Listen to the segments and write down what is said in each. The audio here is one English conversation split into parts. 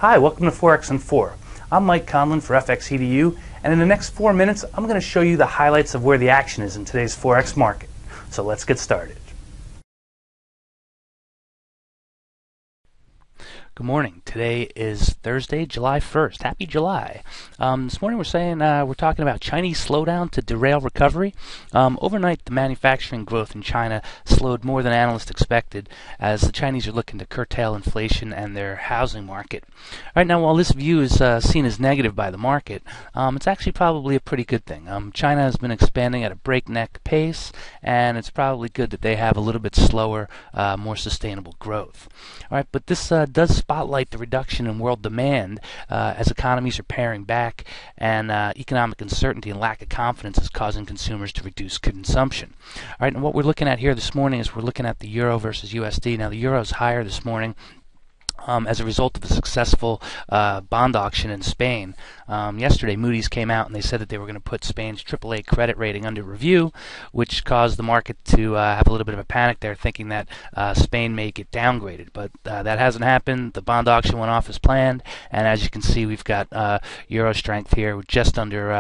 Hi, welcome to Forex in 4. I'm Mike Conlon for FXEDU, and in the next 4 minutes, I'm going to show you the highlights of where the action is in today's Forex market. So let's get started. Good morning. Today is Thursday, July 1st. Happy July. This morning we're talking about Chinese slowdown to derail recovery. Overnight, the manufacturing growth in China slowed more than analysts expected as the Chinese are looking to curtail inflation and their housing market. Right now, while this view is seen as negative by the market, it's actually probably a pretty good thing. China has been expanding at a breakneck pace, and it's probably good that they have a little bit slower, more sustainable growth. All right, but this does spotlight the reduction in world demand as economies are paring back, and economic uncertainty and lack of confidence is causing consumers to reduce consumption. All right, and what we're looking at here this morning is we're looking at the euro versus USD. Now, the euro is higher this morning as a result of a successful bond auction in Spain. Yesterday, Moody's came out and they said that they were going to put Spain's AAA credit rating under review, which caused the market to have a little bit of a panic there, thinking that Spain may get downgraded. But that hasn't happened. The bond auction went off as planned, and as you can see, we've got euro strength here with just under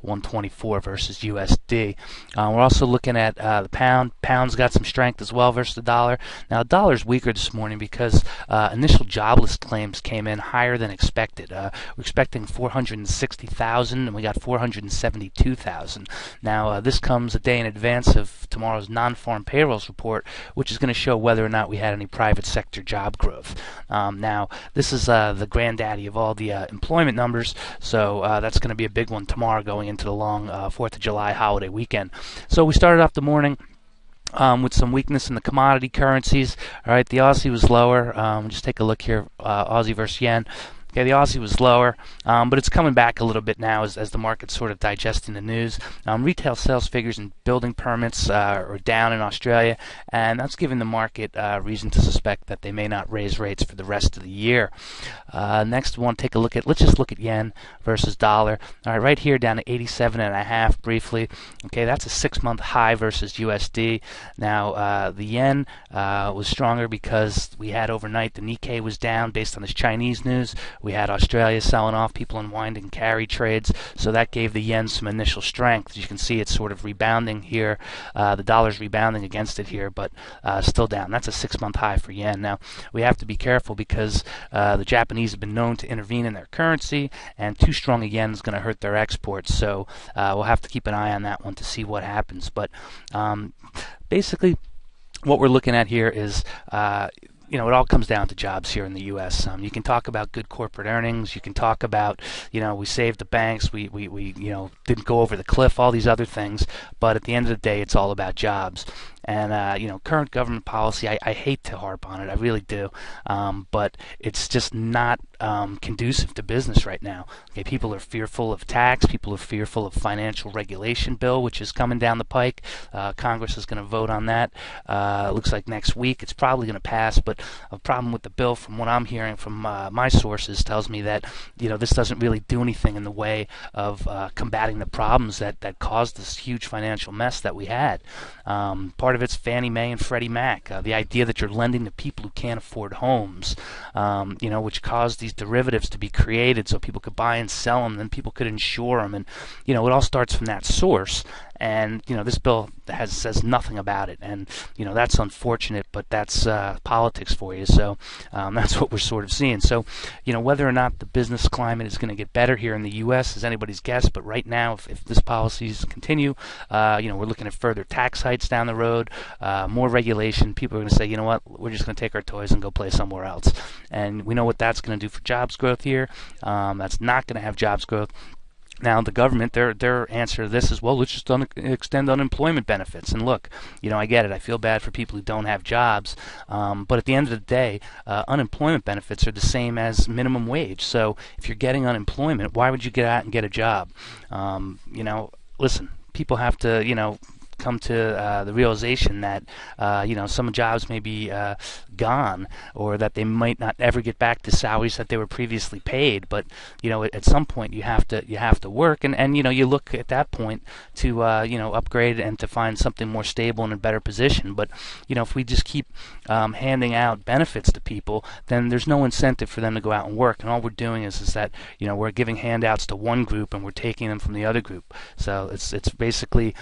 124 versus USD. We're also looking at the pound. Pound's got some strength as well versus the dollar. Now, the dollar's weaker this morning because initial jobless claims came in higher than expected. We're expecting 460,000, and we got 472,000. Now, this comes a day in advance of tomorrow's non-farm payrolls report, which is going to show whether or not we had any private sector job growth. Now, this is the granddaddy of all the employment numbers, so that's going to be a big one tomorrow going into the long 4th of July holiday weekend. So we started off the morning with some weakness in the commodity currencies. All right, the Aussie was lower. Just take a look here, Aussie versus yen. Okay, the Aussie was lower, but it's coming back a little bit now as the market's sort of digesting the news. Retail sales figures and building permits are down in Australia, and that's giving the market reason to suspect that they may not raise rates for the rest of the year. Next, we want to take a look at, let's just look at yen versus dollar. All right, right here down to 87.5 briefly. Okay, that's a 6-month high versus USD. Now, the yen was stronger because we had overnight the Nikkei was down based on this Chinese news. We had Australia selling off, people unwinding carry trades, so that gave the yen some initial strength. As you can see, it's sort of rebounding here. The dollar's rebounding against it here, but still down. That's a 6-month high for yen. Now, we have to be careful because the Japanese have been known to intervene in their currency, and too strong a yen is going to hurt their exports, so we'll have to keep an eye on that one to see what happens. But basically, what we're looking at here is it all comes down to jobs here in the U.S. You can talk about good corporate earnings. You can talk about, we saved the banks. We didn't go over the cliff, all these other things. But at the end of the day, it's all about jobs. And, current government policy, I hate to harp on it. I really do. But it's just not conducive to business right now. Okay, people are fearful of tax. People are fearful of financial regulation bill, which is coming down the pike. Congress is going to vote on that. Looks like next week. It's probably going to pass. But a problem with the bill, from what I'm hearing from my sources, tells me that, this doesn't really do anything in the way of combating the problems that caused this huge financial mess that we had. Part of it's Fannie Mae and Freddie Mac. The idea that you're lending to people who can't afford homes, which caused these derivatives to be created so people could buy and sell them, then people could insure them, and it all starts from that source. And this bill says nothing about it, and that's unfortunate, but that's politics for you. So that's what we're sort of seeing. So whether or not the business climate is going to get better here in the U.S. is anybody's guess. But right now, if this policies continue, we're looking at further tax hikes down the road, more regulation. People are going to say, you know what, we're just going to take our toys and go play somewhere else. And we know what that's going to do for jobs growth here. That's not going to have jobs growth. Now, the government, their answer to this is, well, let's just extend unemployment benefits. And look, I get it. I feel bad for people who don't have jobs. But at the end of the day, unemployment benefits are the same as minimum wage. So if you're getting unemployment, why would you get out and get a job? Listen, people have to, come to the realization that some jobs may be gone, or that they might not ever get back to salaries that they were previously paid. But at some point you have to work, and you look at that point to upgrade and to find something more stable and a better position. But if we just keep handing out benefits to people, then there's no incentive for them to go out and work, and all we're doing is that we're giving handouts to one group and we're taking them from the other group. So it's basically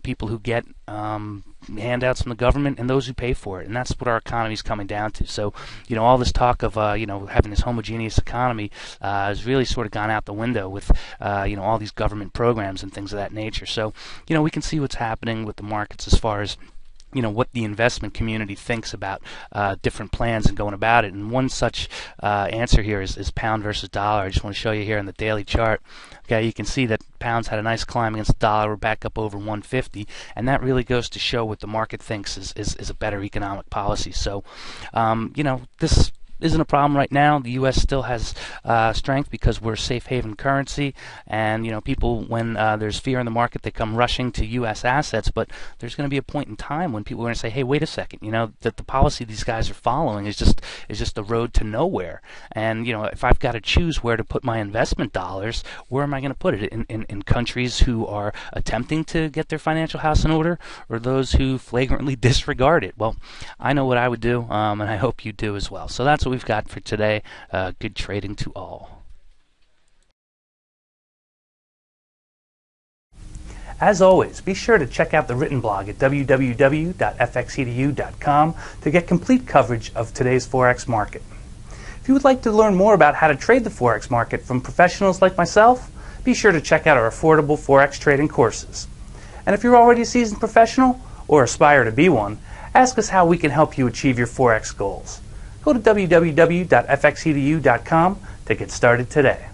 people who get handouts from the government and those who pay for it, and that's what our economy is coming down to. So all this talk of having this homogeneous economy has really sort of gone out the window with all these government programs and things of that nature. So we can see what's happening with the markets as far as what the investment community thinks about different plans and going about it. And one such answer here is pound versus dollar. I just want to show you here in the daily chart. Okay, you can see that pounds had a nice climb against the dollar. We're back up over 150, and that really goes to show what the market thinks is a better economic policy. So, this isn't a problem right now. The U.S. still has strength because we're a safe haven currency, and people, when there's fear in the market, they come rushing to U.S. assets. But there's going to be a point in time when people are going to say, "Hey, wait a second! That the policy these guys are following is just a road to nowhere." And if I've got to choose where to put my investment dollars, where am I going to put it? In countries who are attempting to get their financial house in order, or those who flagrantly disregard it? Well, I know what I would do, and I hope you do as well. So that's what we've got for today. Good trading to all. As always, be sure to check out the written blog at www.fxedu.com to get complete coverage of today's Forex market. If you would like to learn more about how to trade the Forex market from professionals like myself, be sure to check out our affordable Forex trading courses. And if you're already a seasoned professional or aspire to be one, ask us how we can help you achieve your Forex goals. Go to www.fxedu.com to get started today.